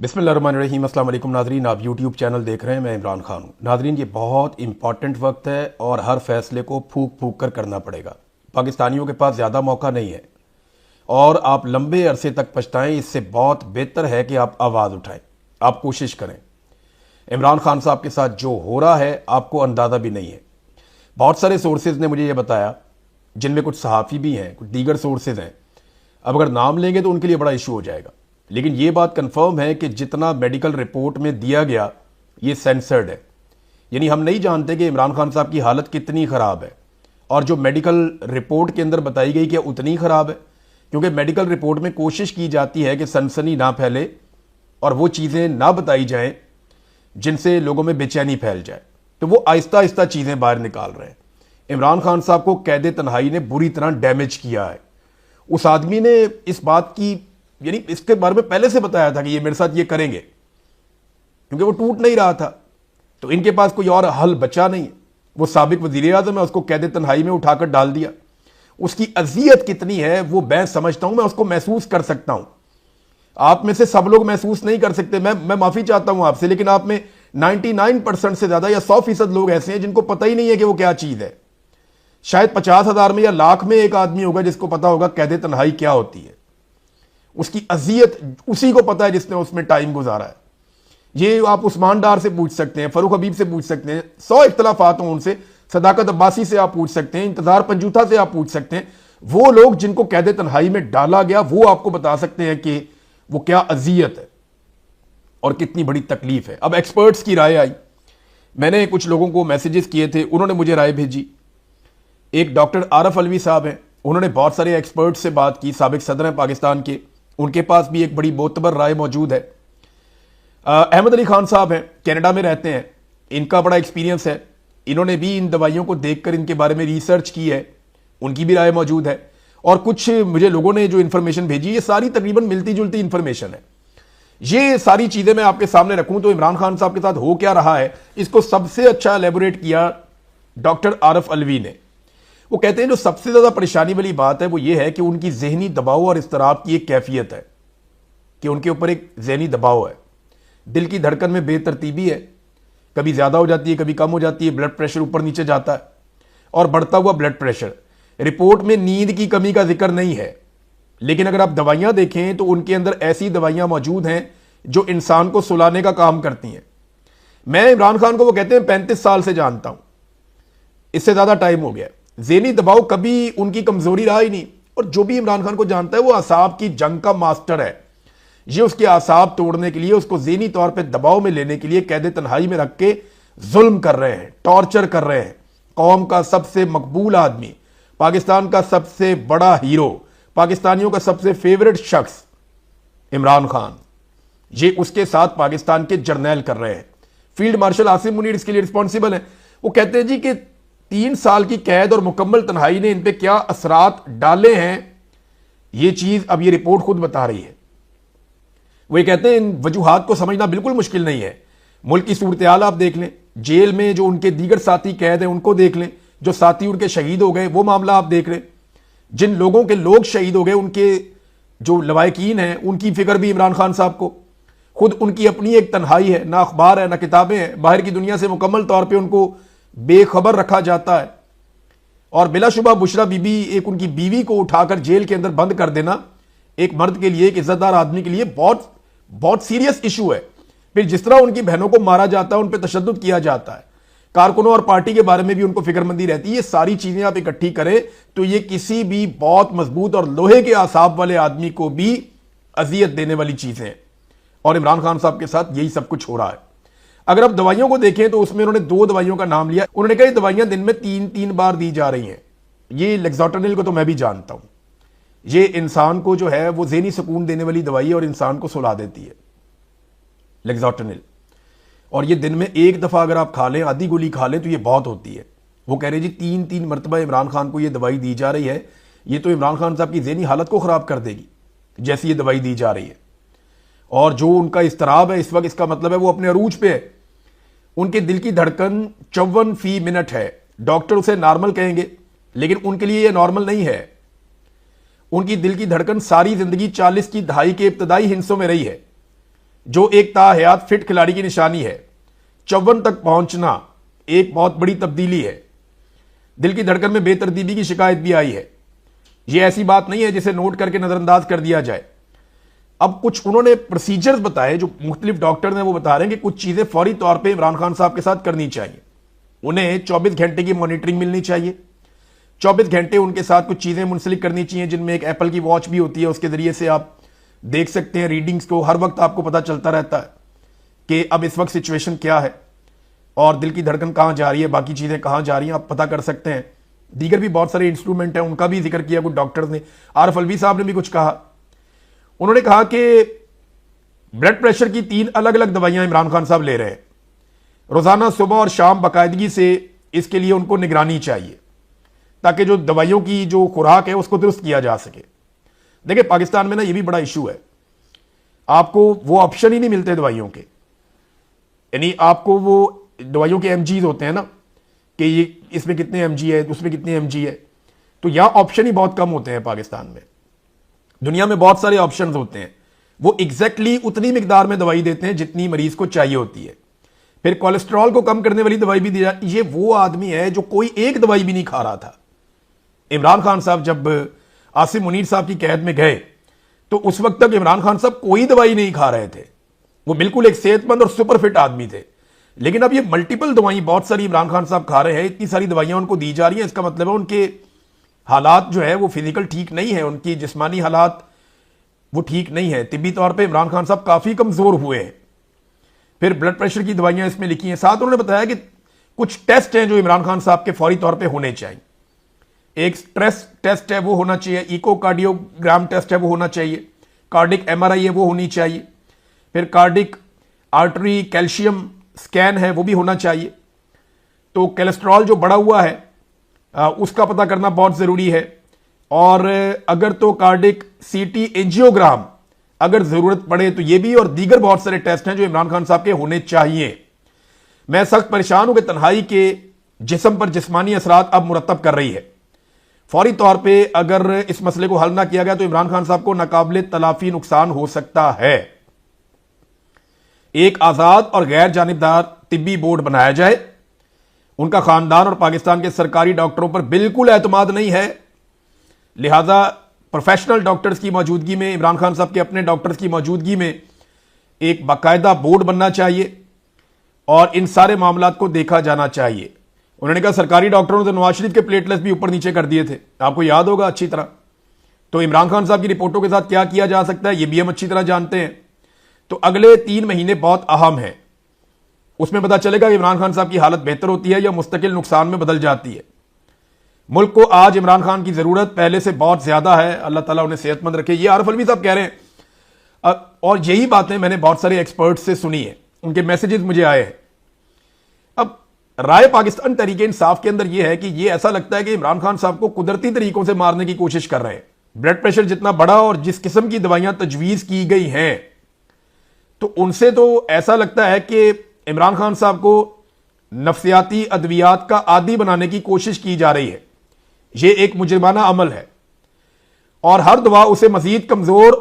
बिस्मिल्लाहिर्रहमानिर्रहीम। अस्सलाम वालेकुम नाजरीन, आप यूट्यूब चैनल देख रहे हैं। मैं इमरान खान हूँ। नाजरीन, ये बहुत इंपॉर्टेंट वक्त है और हर फैसले को फूक फूक कर करना पड़ेगा। पाकिस्तानियों के पास ज़्यादा मौका नहीं है और आप लंबे अरसे तक पछताएं, इससे बहुत बेहतर है कि आप आवाज़ उठाएं, आप कोशिश करें। इमरान खान साहब के साथ जो हो रहा है आपको अंदाज़ा भी नहीं है। बहुत सारे सोर्सेज ने मुझे ये बताया, जिनमें कुछ सहाफ़ी भी हैं, कुछ दीगर सोर्सेज हैं। अब अगर नाम लेंगे तो उनके लिए बड़ा इशू हो जाएगा, लेकिन ये बात कंफर्म है कि जितना मेडिकल रिपोर्ट में दिया गया ये सेंसर्ड है। यानी हम नहीं जानते कि इमरान खान साहब की हालत कितनी ख़राब है, और जो मेडिकल रिपोर्ट के अंदर बताई गई कि उतनी ख़राब है, क्योंकि मेडिकल रिपोर्ट में कोशिश की जाती है कि सनसनी ना फैले और वो चीज़ें ना बताई जाएं जिनसे लोगों में बेचैनी फैल जाए। तो वो आहिस्ता आहिस्ता चीज़ें बाहर निकाल रहे हैं। इमरान खान साहब को कैद तन्हाई ने बुरी तरह डैमेज किया है। उस आदमी ने इस बात की, यानी इसके बारे में पहले से बताया था कि ये मेरे साथ ये करेंगे, क्योंकि वो टूट नहीं रहा था। तो इनके पास कोई और हल बचा नहीं है। वो साबिक वजीर आज़म है, उसको कैद तन्हाई में उठाकर डाल दिया। उसकी अजियत कितनी है वो मैं समझता हूं, मैं उसको महसूस कर सकता हूं। आप में से सब लोग महसूस नहीं कर सकते। मैं माफी चाहता हूं आपसे, लेकिन आप में 99% से ज्यादा या 100% लोग ऐसे हैं जिनको पता ही नहीं है कि वो क्या चीज है। शायद 50,000 में या लाख में एक आदमी होगा जिसको पता होगा कैद तन्हाई क्या होती है। उसकी अजियत उसी को पता है जिसने उसमें टाइम गुजारा है। ये आप उस्मान डार से पूछ सकते हैं, फरूख हबीब से पूछ सकते हैं, 100 इख्तलाफात हों उनसे, सदाकत अब्बासी से आप पूछ सकते हैं, इंतजार पंजूथा से आप पूछ सकते हैं। वो लोग जिनको कैद तन्हाई में डाला गया वो आपको बता सकते हैं कि वो क्या अजियत है और कितनी बड़ी तकलीफ है। अब एक्सपर्ट्स की राय आई, मैंने कुछ लोगों को मैसेजेस किए थे, उन्होंने मुझे राय भेजी। एक डॉक्टर आरफ अलवी साहब हैं, उन्होंने बहुत सारे एक्सपर्ट से बात की, साबिक सदर हैं पाकिस्तान के, उनके पास भी एक बड़ी मोतबर राय मौजूद है। अहमद अली खान साहब हैं, कनाडा में रहते हैं, इनका बड़ा एक्सपीरियंस है। इन्होंने भी इन दवाइयों को देखकर इनके बारे में रिसर्च की है, उनकी भी राय मौजूद है। और कुछ मुझे लोगों ने जो इन्फॉर्मेशन भेजी, ये सारी तकरीबन मिलती जुलती इन्फॉर्मेशन है। ये सारी चीजें मैं आपके सामने रखूं तो इमरान खान साहब के साथ हो क्या रहा है, इसको सबसे अच्छा एलेबोरेट किया डॉक्टर आरफ अलवी ने। वो कहते हैं जो सबसे ज्यादा परेशानी वाली बात है वो ये है कि उनकी जहनी दबाव और इस्तराब की एक कैफियत है, कि उनके ऊपर एक जहनी दबाव है। दिल की धड़कन में बेतरतीबी है, कभी ज्यादा हो जाती है, कभी कम हो जाती है, ब्लड प्रेशर ऊपर नीचे जाता है और बढ़ता हुआ ब्लड प्रेशर। रिपोर्ट में नींद की कमी का जिक्र नहीं है, लेकिन अगर आप दवाइयां देखें तो उनके अंदर ऐसी दवाइयां मौजूद हैं जो इंसान को सुलाने का काम करती हैं। मैं इमरान खान को, वो कहते हैं 35 साल से जानता हूं, इससे ज्यादा टाइम हो गया। ज़हनी दबाव कभी उनकी कमजोरी रहा ही नहीं, और जो भी इमरान खान को जानता है वो आसाब की जंग का मास्टर है। ये उसके आसाब तोड़ने के लिए, उसको ज़हनी तौर पे दबाव में लेने के लिए कैद तन्हाई में रख के जुल्म कर रहे हैं, टॉर्चर कर रहे हैं। कौम का सबसे मकबूल आदमी, पाकिस्तान का सबसे बड़ा हीरो, पाकिस्तानियों का सबसे फेवरेट शख्स इमरान खान, ये उसके साथ पाकिस्तान के जर्नैल कर रहे हैं। फील्ड मार्शल आसिम मुनीर इसके लिए रिस्पॉन्सिबल है। वो कहते हैं जी कि 3 साल की कैद और मुकम्मल तन्हाई ने इन पे क्या असरात डाले हैं, ये चीज अब ये रिपोर्ट खुद बता रही है। वो ये कहते हैं इन वजूहात को समझना बिल्कुल मुश्किल नहीं है। मुल्क की सूरत हाल आप देख लें, जेल में जो उनके दीगर साथी कैद हैं उनको देख लें, जो साथी उनके शहीद हो गए वो मामला आप देख लें, जिन लोगों के लोग शहीद हो गए उनके जो लवायकीन हैं उनकी फिक्र भी इमरान खान साहब को। खुद उनकी अपनी एक तन्हाई है, ना अखबार है ना किताबें हैं, बाहर की दुनिया से मुकम्मल तौर पर उनको बेखबर रखा जाता है। और बिलाशुबा बुशरा बीबी, एक उनकी बीवी को उठाकर जेल के अंदर बंद कर देना एक मर्द के लिए, एक इज्जतदार आदमी के लिए बहुत बहुत सीरियस इशू है। फिर जिस तरह उनकी बहनों को मारा जाता है, उन पर तशद्दुद किया जाता है, कारकुनों और पार्टी के बारे में भी उनको फिक्रमंदी रहती है। ये सारी चीजें आप इकट्ठी करें तो ये किसी भी बहुत मजबूत और लोहे के आसाब वाले आदमी को भी अजियत देने वाली चीजें हैं, और इमरान खान साहब के साथ यही सब कुछ हो रहा है। अगर आप दवाइयों को देखें तो उसमें उन्होंने 2 दवाइयों का नाम लिया। उन्होंने कहा ये दवाइयां दिन में 3-3 बार दी जा रही हैं। ये लेक्सोटनिल को तो मैं भी जानता हूं, ये इंसान को जो है वो ज़हनी सुकून देने वाली दवाई है और इंसान को सुला देती है, लेक्सोटनिल। और ये दिन में 1 दफा अगर आप खा लें, आधी गोली खा लें तो ये बहुत होती है। वो कह रहे जी 3-3 मरतबा इमरान खान को ये दवाई दी जा रही है, ये तो इमरान खान साहब की ज़हनी हालत को खराब कर देगी जैसी ये दवाई दी जा रही है। और जो उनका इस्तराब है इस वक्त, इसका मतलब है वो अपने अरूज पे है। उनके दिल की धड़कन 54 फी मिनट है। डॉक्टर उसे नॉर्मल कहेंगे, लेकिन उनके लिए यह नॉर्मल नहीं है। उनकी दिल की धड़कन सारी जिंदगी 40 की दहाई के इब्तदाई हिस्सों में रही है। जो एक ताहयात फिट खिलाड़ी की निशानी है। 54 तक पहुंचना एक बहुत बड़ी तब्दीली है। दिल की धड़कन में बेतरतीबी की शिकायत भी आई है। यह ऐसी बात नहीं है जिसे नोट करके नजरअंदाज कर दिया जाए। अब कुछ उन्होंने प्रोसीजर्स बताए, जो मुख्तलिफ डॉक्टर ने वो बता रहे हैं कि कुछ चीजें फौरी तौर पे इमरान खान साहब के साथ करनी चाहिए। उन्हें 24 घंटे की मॉनिटरिंग मिलनी चाहिए। 24 घंटे उनके साथ कुछ चीजें मुंसलिक करनी चाहिए, जिनमें एक एप्पल की वॉच भी होती है। उसके जरिए से आप देख सकते हैं रीडिंग्स को, हर वक्त आपको पता चलता रहता है कि अब इस वक्त सिचुएशन क्या है और दिल की धड़कन कहां जा रही है, बाकी चीजें कहां जा रही हैं, आप पता कर सकते हैं। दीगर भी बहुत सारे इंस्ट्रूमेंट हैं, उनका भी जिक्र किया कुछ डॉक्टर्स ने। आरफ अलवी साहब ने भी कुछ कहा। उन्होंने कहा कि ब्लड प्रेशर की 3 अलग अलग दवाइयां इमरान खान साहब ले रहे हैं। रोजाना सुबह और शाम बाकायदगी से इसके लिए उनको निगरानी चाहिए, ताकि जो दवाइयों की जो खुराक है उसको दुरुस्त किया जा सके। देखिए, पाकिस्तान में ना ये भी बड़ा इशू है, आपको वो ऑप्शन ही नहीं मिलते दवाइयों के। यानी आपको वो दवाइयों के एमजीज होते हैं ना, कि ये इसमें कितने एमजी है, उसमें कितने एमजी है, तो यहां ऑप्शन ही बहुत कम होते हैं पाकिस्तान में। दुनिया में बहुत सारे ऑप्शन होते हैं, वो एग्जैक्टली उतनी मिकदार में दवाई देते हैं जितनी मरीज को चाहिए होती है। फिर कोलेस्ट्रॉल को कम करने वाली दवाई भी दी जाती है। ये वो आदमी है जो कोई एक दवाई भी नहीं खा रहा था। इमरान खान साहब जब आसिम मुनीर साहब की कैद में गए तो उस वक्त तक इमरान खान साहब कोई दवाई नहीं खा रहे थे। वो बिल्कुल एक सेहतमंद और सुपर फिट आदमी थे। लेकिन अब ये मल्टीपल दवाइयां बहुत सारी इमरान खान साहब खा रहे हैं, इतनी सारी दवाइयां उनको दी जा रही हैं। इसका मतलब है उनके हालात जो है वो फिजिकल ठीक नहीं है, उनकी जिस्मानी हालात वो ठीक नहीं है। तिब्बी तौर पे इमरान खान साहब काफी कमजोर हुए हैं। फिर ब्लड प्रेशर की दवाइयां इसमें लिखी हैं। साथ उन्होंने बताया कि कुछ टेस्ट हैं जो इमरान खान साहब के फौरी तौर पे होने चाहिए। एक स्ट्रेस टेस्ट है वो होना चाहिए, इकोकार्डियोग्राम टेस्ट है वो होना चाहिए, कार्डिक एमआरआई है वो होनी चाहिए, फिर कार्डिक आर्टरी कैल्शियम स्कैन है वो भी होना चाहिए। तो कोलेस्ट्रॉल जो बढ़ा हुआ है उसका पता करना बहुत जरूरी है। और अगर तो कार्डिक सीटी एंजियोग्राम अगर जरूरत पड़े तो ये भी, और दीगर बहुत सारे टेस्ट हैं जो इमरान खान साहब के होने चाहिए। मैं सख्त परेशान हूं कि तन्हाई के जिस्म पर जिस्मानी असरात अब मुरतब कर रही है। फौरी तौर पे अगर इस मसले को हल ना किया गया तो इमरान खान साहब को नाकाबिले तलाफी नुकसान हो सकता है। एक आजाद और गैर जानिबदार तिब्बी बोर्ड बनाया जाए। उनका खानदान और पाकिस्तान के सरकारी डॉक्टरों पर बिल्कुल एतमाद नहीं है, लिहाजा प्रोफेशनल डॉक्टर्स की मौजूदगी में, इमरान खान साहब के अपने डॉक्टर्स की मौजूदगी में एक बाकायदा बोर्ड बनना चाहिए और इन सारे मामलात को देखा जाना चाहिए। उन्होंने कहा सरकारी डॉक्टरों ने तो नवाज शरीफ के प्लेटलेट्स भी ऊपर नीचे कर दिए थे, आपको याद होगा अच्छी तरह। तो इमरान खान साहब की रिपोर्टों के साथ क्या किया जा सकता है यह भी हम अच्छी तरह जानते हैं। तो अगले 3 महीने बहुत अहम है, उसमें पता चलेगा कि इमरान खान साहब की हालत बेहतर होती है या मुस्तकिल नुकसान में बदल जाती है। मुल्क को आज इमरान खान की जरूरत पहले से बहुत ज्यादा है। अल्लाह ताला उन्हें सेहतमंद रखे, ये आरिफ अलवी साहब कह रहे हैं। और यही बातें मैंने बहुत सारे एक्सपर्ट से सुनी है, उनके मैसेजेस मुझे आए हैं। अब राय पाकिस्तान तहरीक इंसाफ के अंदर यह है कि यह ऐसा लगता है कि इमरान खान साहब को कुदरती तरीकों से मारने की कोशिश कर रहे हैं। ब्लड प्रेशर जितना बढ़ा और जिस किस्म की दवाइयां तजवीज की गई हैं, तो उनसे तो ऐसा लगता है कि इमरान खान साहब को नफ्सियाती अद्वियात का आदी बनाने की कोशिश की जा रही है। यह एक मुजरिमाना अमल है और हर दवा उसे मजीद कमजोर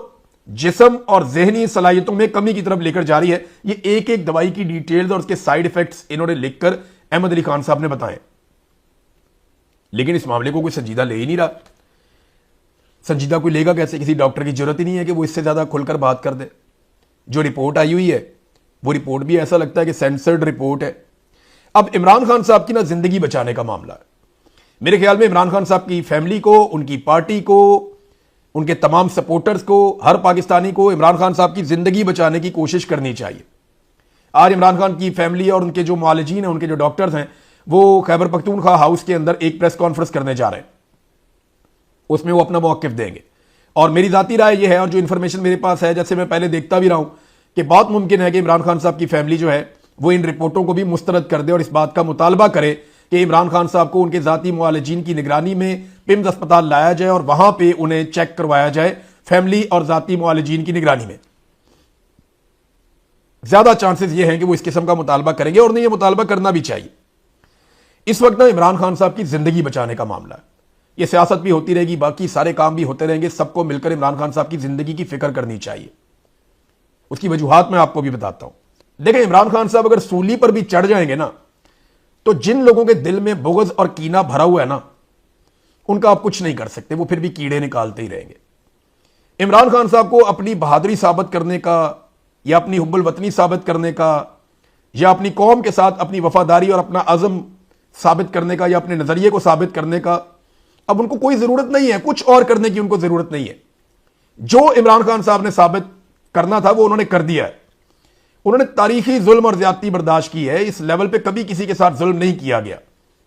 जिस्म और जहनी सलाहियतों में कमी की तरफ लेकर जा रही है। ये एक एक दवाई की डिटेल्स और उसके साइड इफेक्ट्स इन्होंने लिखकर अहमद अली खान साहब ने बताए, लेकिन इस मामले को कोई संजीदा ले ही नहीं रहा। संजीदा कोई लेगा कैसे? किसी डॉक्टर की जरूरत ही नहीं है कि वो इससे ज्यादा खुलकर बात कर दे। जो रिपोर्ट आई हुई है वो रिपोर्ट भी ऐसा लगता है कि सेंसर्ड रिपोर्ट है। अब इमरान खान साहब की ना जिंदगी बचाने का मामला है। मेरे ख्याल में इमरान खान साहब की फैमिली को, उनकी पार्टी को, उनके तमाम सपोर्टर्स को, हर पाकिस्तानी को इमरान खान साहब की जिंदगी बचाने की कोशिश करनी चाहिए। आज इमरान खान की फैमिली और उनके जो मुआलिजीन हैं, उनके जो डॉक्टर्स हैं, वो खैबर पख्तूनख्वा हाउस के अंदर एक प्रेस कॉन्फ्रेंस करने जा रहे हैं। उसमें वो अपना मौक़िफ़ देंगे। और मेरी जाती राय यह है, और जो इन्फॉर्मेशन मेरे पास है, जैसे मैं पहले देखता भी रहा हूं, कि बहुत मुमकिन है कि इमरान खान साहब की फैमिली जो है वो इन रिपोर्टों को भी मुस्तरद कर दे और इस बात का मुतालबा करे कि इमरान खान साहब को उनके जाती मुआलिजीन की निगरानी में पिम्स अस्पताल लाया जाए और वहां पे उन्हें चेक करवाया जाए, फैमिली और जाती मुआलिजीन की निगरानी में। ज्यादा चांसेस ये हैं कि वो इस किस्म का मुतालबा करेंगे, और नहीं, ये मुतालबा करना भी चाहिए। इस वक्त ना इमरान खान साहब की जिंदगी बचाने का मामला है। ये सियासत भी होती रहेगी, बाकी सारे काम भी होते रहेंगे, सबको मिलकर इमरान खान साहब की जिंदगी की फिक्र करनी चाहिए। उसकी वजूहात मैं आपको भी बताता हूं। देखिए, इमरान खान साहब अगर सूली पर भी चढ़ जाएंगे ना, तो जिन लोगों के दिल में बुग़्ज़ और कीना भरा हुआ है ना, उनका आप कुछ नहीं कर सकते, वो फिर भी कीड़े निकालते ही रहेंगे। इमरान खान साहब को अपनी बहादुरी साबित करने का, या अपनी हुब्बुल वतनी साबित करने का, या अपनी कौम के साथ अपनी वफादारी और अपना अज़म साबित करने का, या अपने नजरिए को साबित करने का अब उनको कोई जरूरत नहीं है। कुछ और करने की उनको जरूरत नहीं है। जो इमरान खान साहब ने साबित करना था वो उन्होंने कर दिया है। उन्होंने तारीखी जुल्म और ज्यादती बर्दाश्त की है। इस लेवल पे कभी किसी के साथ जुल्म नहीं किया गया।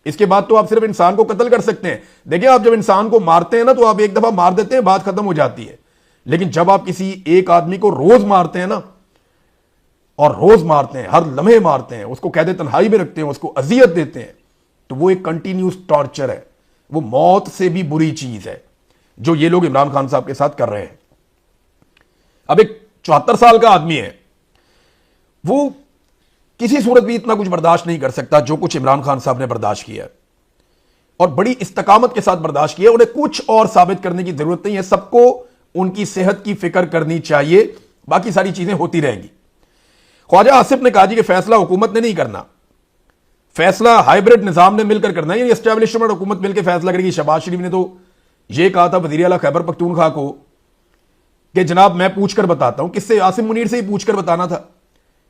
इसके बाद तो आप सिर्फ इंसान को कत्ल कर सकते हैं। देखिए, आप जब इंसान को मारते हैं ना, तो आप एक दफा मार देते हैं, बात खत्म हो जाती है। लेकिन जब आप किसी एक आदमी को रोज मारते हैं ना, और रोज मारते हैं, हर लम्हे मारते हैं, उसको कैद तन्हाई में रखते हैं, उसको अजियत देते हैं, तो वो एक कंटिन्यूस टॉर्चर है। वो मौत से भी बुरी चीज है जो ये लोग इमरान खान साहब के साथ कर रहे हैं। अब एक 74 साल का आदमी है, वो किसी सूरत भी इतना कुछ बर्दाश्त नहीं कर सकता जो कुछ इमरान खान साहब ने बर्दाश्त किया, और बड़ी इस्तकामत के साथ बर्दाश्त किया। उन्हें कुछ और साबित करने की जरूरत नहीं है। सबको उनकी सेहत की फिक्र करनी चाहिए, बाकी सारी चीजें होती रहेंगी। ख्वाजा आसिफ ने कहा जी कि फैसला हुकूमत ने नहीं करना, फैसला हाइब्रिड निजाम ने मिलकर करना है, यानी एस्टैब्लिशमेंट हुकूमत मिलकर फैसला करेगी। शहबाज शरीफ ने तो यह कहा था वजीर आला खैबर पख्तूनख्वा को कि जनाब मैं पूछकर बताता हूं। किससे? आसिम मुनीर से ही पूछकर बताना था।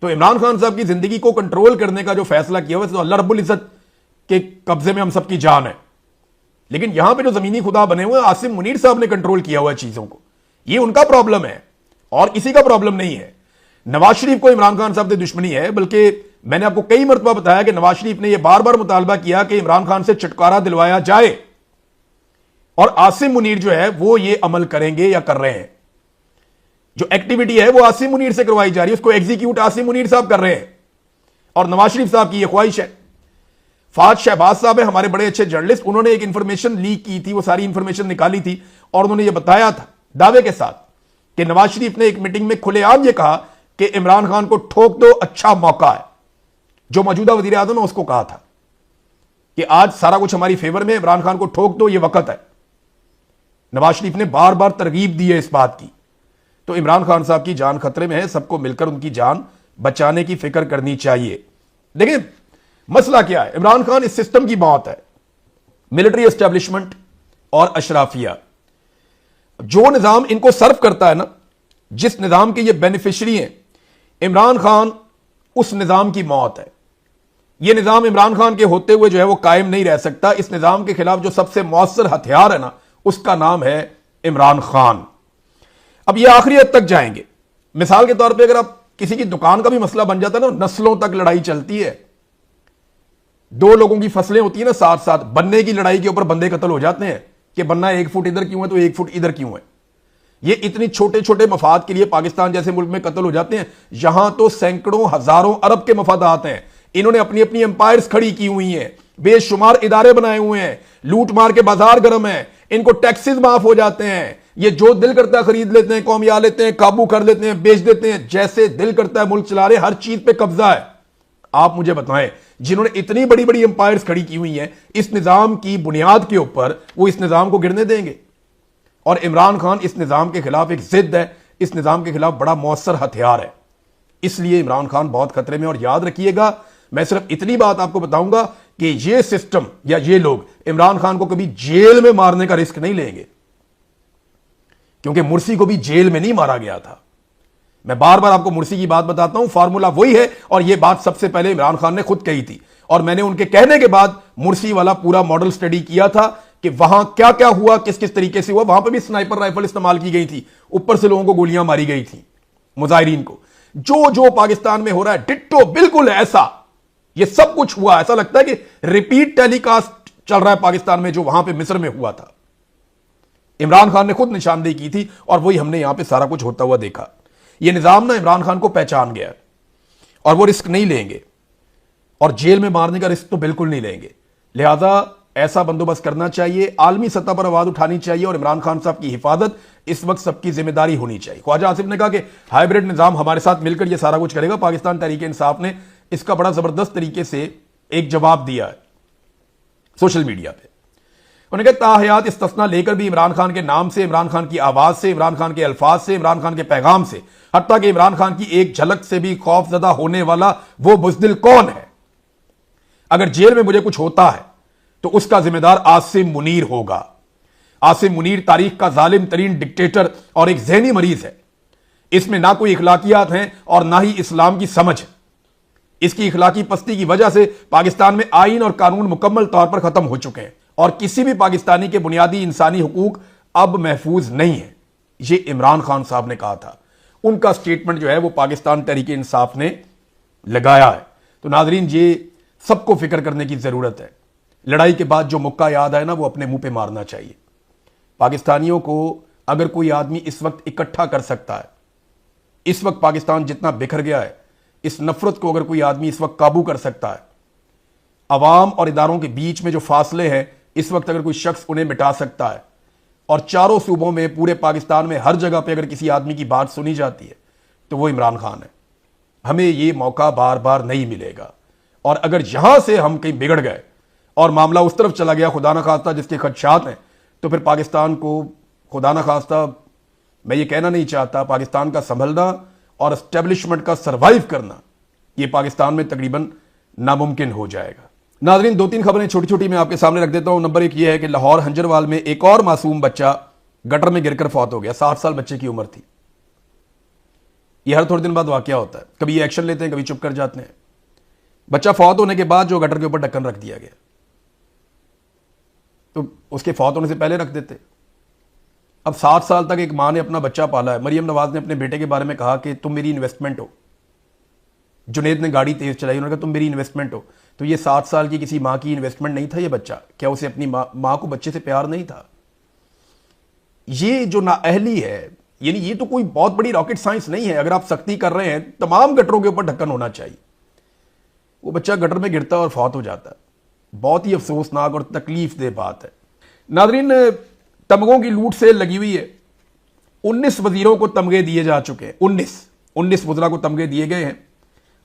तो इमरान खान साहब की जिंदगी को कंट्रोल करने का जो फैसला किया हुआ, तो अल्लाह रब्बुल इज्जत के कब्जे में हम सबकी जान है। लेकिन यहां पे जो जमीनी खुदा बने हुए आसिम मुनीर साहब ने कंट्रोल किया हुआ चीजों को। ये उनका प्रॉब्लम है और किसी का प्रॉब्लम नहीं है। नवाज शरीफ को इमरान खान साहब से दुश्मनी है, बल्कि मैंने आपको कई मरतबा बताया कि नवाज शरीफ ने यह बार बार मुतालबा किया कि इमरान खान से छुटकारा दिलवाया जाए, और आसिम मुनीर जो है वो ये अमल करेंगे या कर रहे हैं। जो एक्टिविटी है वो आसिम मुनीर से करवाई जा रही है, उसको एग्जीक्यूट आसिम मुनीर साहब कर रहे हैं, और नवाज शरीफ साहब की यह ख्वाहिश है। फाज शहबाज साहब है हमारे बड़े अच्छे जर्नलिस्ट, उन्होंने एक इंफॉर्मेशन लीक की थी, वो सारी इंफॉर्मेशन निकाली थी, और उन्होंने यह बताया था दावे के साथ कि नवाज शरीफ ने एक मीटिंग में खुलेआम यह कहा कि इमरान खान को ठोक दो, अच्छा मौका है। जो मौजूदा वजीर आजम है उसको कहा था कि आज सारा कुछ हमारी फेवर में, इमरान खान को ठोक दो, यह वक्त है। नवाज शरीफ ने बार बार तरगीब दी है इस बात की। तो इमरान खान साहब की जान खतरे में है, सबको मिलकर उनकी जान बचाने की फिक्र करनी चाहिए। देखिए मसला क्या है, इमरान खान इस सिस्टम की मौत है, मिलिट्री एस्टेब्लिशमेंट और अशराफिया। जो निजाम इनको सर्व करता है ना, जिस निजाम के ये बेनिफिशरी हैं, इमरान खान उस निजाम की मौत है। यह निजाम इमरान खान के होते हुए जो है वो कायम नहीं रह सकता। इस निजाम के खिलाफ जो सबसे मौसर हथियार है ना, उसका नाम है इमरान खान। अब ये आखिरी हद तक जाएंगे। मिसाल के तौर पे अगर आप किसी की दुकान का भी मसला बन जाता है ना, नस्लों तक लड़ाई चलती है। दो लोगों की फसलें होती है ना साथ साथ, बनने की लड़ाई के ऊपर बंदे कत्ल हो जाते हैं कि बनना 1 फुट इधर क्यों है तो 1 फुट इधर क्यों है। ये इतनी छोटे छोटे मफाद के लिए पाकिस्तान जैसे मुल्क में कत्ल हो जाते हैं। यहां तो सैकड़ों हजारों अरब के मफादात हैं। इन्होंने अपनी अपनी एम्पायर्स खड़ी की हुई हैं, बेशुमार इदारे बनाए हुए हैं, लूट मार के बाजार गर्म है, इनको टैक्सेस माफ हो जाते हैं। ये जो दिल करता है खरीद लेते हैं, कौमिया लेते हैं, काबू कर लेते हैं, बेच देते हैं, जैसे दिल करता है मुल्क चला रहे, हर चीज पे कब्जा है। आप मुझे बताएं, जिन्होंने इतनी बड़ी बड़ी एम्पायर्स खड़ी की हुई हैं, इस निजाम की बुनियाद के ऊपर वो इस निजाम को गिरने देंगे? और इमरान खान इस निजाम के खिलाफ एक जिद है, इस निजाम के खिलाफ बड़ा मौसर हथियार है। इसलिए इमरान खान बहुत खतरे में। और याद रखिएगा, मैं सिर्फ इतनी बात आपको बताऊंगा कि ये सिस्टम या ये लोग इमरान खान को कभी जेल में मारने का रिस्क नहीं लेंगे, क्योंकि मुर्सी को भी जेल में नहीं मारा गया था। मैं बार बार आपको मुर्सी की बात बताता हूं, फार्मूला वही है, और यह बात सबसे पहले इमरान खान ने खुद कही थी, और मैंने उनके कहने के बाद मुर्सी वाला पूरा मॉडल स्टडी किया था कि वहां क्या क्या हुआ, किस किस तरीके से हुआ। वहां पर भी स्नाइपर राइफल इस्तेमाल की गई थी, ऊपर से लोगों को गोलियां मारी गई थी, मुजाहिरीन को। जो जो पाकिस्तान में हो रहा है डिट्टो बिल्कुल ऐसा, ये सब कुछ हुआ। ऐसा लगता है कि रिपीट टेलीकास्ट चल रहा है पाकिस्तान में, जो वहां पे मिस्र में हुआ था। इमरान खान ने खुद निशानदेही की थी, और वही हमने यहां पे सारा कुछ होता हुआ देखा। यह निजाम ना इमरान खान को पहचान गया, और वो रिस्क नहीं लेंगे, और जेल में मारने का रिस्क तो बिल्कुल नहीं लेंगे। लिहाजा ऐसा बंदोबस्त करना चाहिए, आलमी सतह पर आवाज उठानी चाहिए, और इमरान खान साहब की हिफाजत इस वक्त सबकी जिम्मेदारी होनी चाहिए। ख्वाजा आसिफ ने कहा कि हाइब्रिड निजाम हमारे साथ मिलकर यह सारा कुछ करेगा। पाकिस्तान तहरीक इंसाफ ने इसका बड़ा जबरदस्त तरीके से एक जवाब दिया है सोशल मीडिया पे। उन्होंने कहा ताहयात इस्तिस्ना लेकर भी इमरान खान के नाम से, इमरान खान की आवाज से, इमरान खान के अल्फाज से, इमरान खान के पैगाम से, हत्ता कि इमरान खान की एक झलक से भी खौफजदा होने वाला वो बुज़दिल कौन है। अगर जेल में मुझे कुछ होता है तो उसका जिम्मेदार आसिम मुनीर होगा। आसिम मुनीर तारीख का जालिम तरीन डिक्टेटर और एक ज़हनी मरीज है। इसमें ना कोई इखलाकियात हैं और ना ही इस्लाम की समझ है। इसकी इखलाकी पस्ती की वजह से पाकिस्तान में आईन और कानून मुकम्मल तौर पर खत्म हो चुके हैं और किसी भी पाकिस्तानी के बुनियादी इंसानी हुकूक अब महफूज नहीं है। ये इमरान खान साहब ने कहा था। उनका स्टेटमेंट जो है वो पाकिस्तान तहरीक इंसाफ ने लगाया है। तो नाजरीन, ये सबको फिक्र करने की जरूरत है। लड़ाई के बाद जो मुक्का याद आए ना, वो अपने मुंह पे मारना चाहिए। पाकिस्तानियों को अगर कोई आदमी इस वक्त इकट्ठा कर सकता है, इस वक्त पाकिस्तान जितना बिखर गया है, इस नफरत को अगर कोई आदमी इस वक्त काबू कर सकता है, अवाम और इदारों के बीच में जो फासले हैं इस वक्त अगर कोई शख्स उन्हें मिटा सकता है, और चारों सूबों में, पूरे पाकिस्तान में हर जगह पे अगर किसी आदमी की बात सुनी जाती है तो वो इमरान खान है। हमें ये मौका बार बार नहीं मिलेगा। और अगर यहां से हम कहीं बिगड़ गए और मामला उस तरफ चला गया, खुदा न खास्ता जिसके खदशात हैं, तो फिर पाकिस्तान को, खुदा न खास्ता मैं ये कहना नहीं चाहता, पाकिस्तान का संभलना और एस्टेब्लिशमेंट का सर्वाइव करना ये पाकिस्तान में तकरीबन नामुमकिन हो जाएगा। नाज़रीन, 2-3 खबरें छोटी छोटी मैं आपके सामने रख देता हूं। नंबर 1 ये है कि लाहौर हंजरवाल में एक और मासूम बच्चा गटर में गिरकर फौत हो गया। 60 साल बच्चे की उम्र थी। यह हर थोड़े दिन बाद वाकया होता है। कभी ये एक्शन लेते हैं, कभी चुप कर जाते हैं। बच्चा फौत होने के बाद जो गटर के ऊपर ढक्कन रख दिया गया, तो उसके फौत होने से पहले रख देते। अब 7 साल तक एक मां ने अपना बच्चा पाला है। मरियम नवाज ने अपने बेटे के बारे में कहा कि तुम मेरी इन्वेस्टमेंट हो। जुनेद ने गाड़ी तेज चलाई, उन्होंने कहा तुम मेरी इन्वेस्टमेंट हो। तो ये 7 साल की किसी मां की इन्वेस्टमेंट नहीं था ये बच्चा? क्या उसे अपनी मां को बच्चे से प्यार नहीं था? ये जो नाअहली है, यानी ये तो कोई बहुत बड़ी रॉकेट साइंस नहीं है। अगर आप सख्ती कर रहे हैं, तमाम गटरों के ऊपर ढक्कन होना चाहिए। वो बच्चा गटर में गिरता है और फौत हो जाता है। बहुत ही अफसोसनाक और तकलीफ दे बात है। नाजरीन, तमगों की लूट से लगी हुई है। 19 वजीरों को तमगे दिए जा चुके हैं। 19 वज़रा को तमगे दिए गए हैं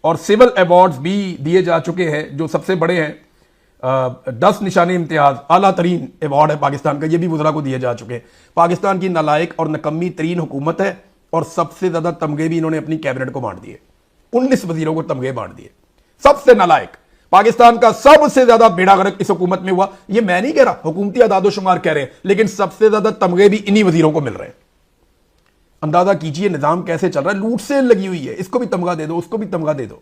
और सिविल अवार्ड्स भी दिए जा चुके हैं, जो सबसे बड़े हैं। 10 निशाने इम्तियाज, आला तरीन अवार्ड है पाकिस्तान का, ये भी वज़रा को दिए जा चुके हैं। पाकिस्तान की नालायक और नकम्मी तरीन हुकूमत है और सबसे ज्यादा तमगे भी इन्होंने अपनी कैबिनेट को बांट दिए। 19 वजीरों को तमगे बांट दिए। सबसे नालायक, पाकिस्तान का सबसे ज्यादा बेड़ा गर्क इस हुकूमत में हुआ। ये मैं नहीं कह रहा, हुकूमती आदादोशुमार कह रहे हैं, लेकिन सबसे ज्यादा तमगे भी इन्हीं वजीरों को मिल रहे हैं। अंदाजा कीजिए निजाम कैसे चल रहा है। लूट से लगी हुई है। इसको भी तमगा दे दो, उसको भी तमगा दे दो।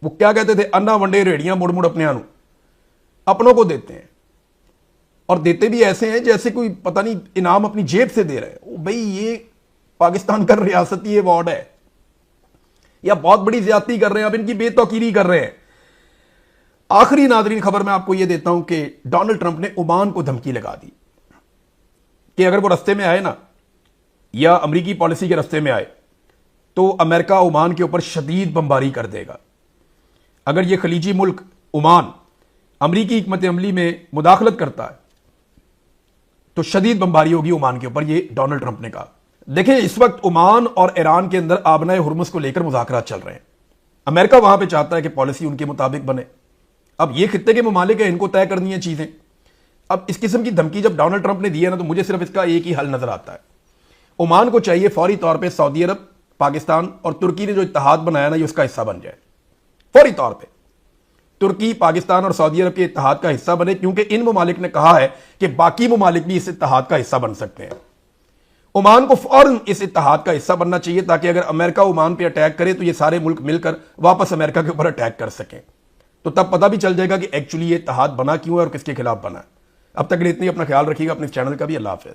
वो क्या कहते थे, अन्ना वंडे रेड़ियां मुड़ मुड़ अपनों को देते हैं, और देते भी ऐसे हैं जैसे कोई पता नहीं इनाम अपनी जेब से दे रहे हैं। भाई ये पाकिस्तान का रियासती अवार्ड है या बहुत बड़ी ज्यादती कर रहे हैं, अब इनकी बेतौकीरी कर रहे हैं। आखिरी नाजरीन खबर मैं आपको यह देता हूं कि डोनाल्ड ट्रंप ने ओमान को धमकी लगा दी कि अगर वो रस्ते में आए ना, या अमरीकी पॉलिसी के रस्ते में आए, तो अमेरिका ओमान के ऊपर शदीद बमबारी कर देगा। अगर यह खलीजी मुल्क ओमान अमरीकी हिकमत अमली में मुदाखलत करता है तो शदीद बमबारी होगी ओमान के ऊपर, यह डोनाल्ड ट्रंप ने कहा। देखें, इस वक्त ओमान और ईरान के अंदर आबनाए हुर्मुज को लेकर मुज़ाकरात चल रहे हैं। अमेरिका वहां पे चाहता है कि पॉलिसी उनके मुताबिक बने। अब ये खित्ते के ममालिक है, इनको तय करनी है चीजें। अब इस किस्म की धमकी जब डोनाल्ड ट्रंप ने दी है ना, तो मुझे सिर्फ इसका एक ही हल नजर आता है। ओमान को चाहिए फौरी तौर पे सऊदी अरब, पाकिस्तान और तुर्की ने जो इत्तेहाद बनाया ना, ये उसका हिस्सा बन जाए। फौरी तौर पे तुर्की, पाकिस्तान और सऊदी अरब के इत्तेहाद का हिस्सा बने, क्योंकि इन ममालिक ने कहा है कि बाकी ममालिक भी इस इत्तेहाद का हिस्सा बन सकते हैं। ओमान को फौरन इस इत्तेहाद का हिस्सा बनना चाहिए, ताकि अगर अमेरिका ओमान पे अटैक करे तो ये सारे मुल्क मिलकर वापस अमेरिका के ऊपर अटैक कर सकें। तो तब पता भी चल जाएगा कि एक्चुअली ये इत्तेहाद बना क्यों है और किसके खिलाफ बना है। अब तक के लिए इतनी, अपना ख्याल रखिएगा, अपने चैनल का भी। अल्लाह हाफिज़।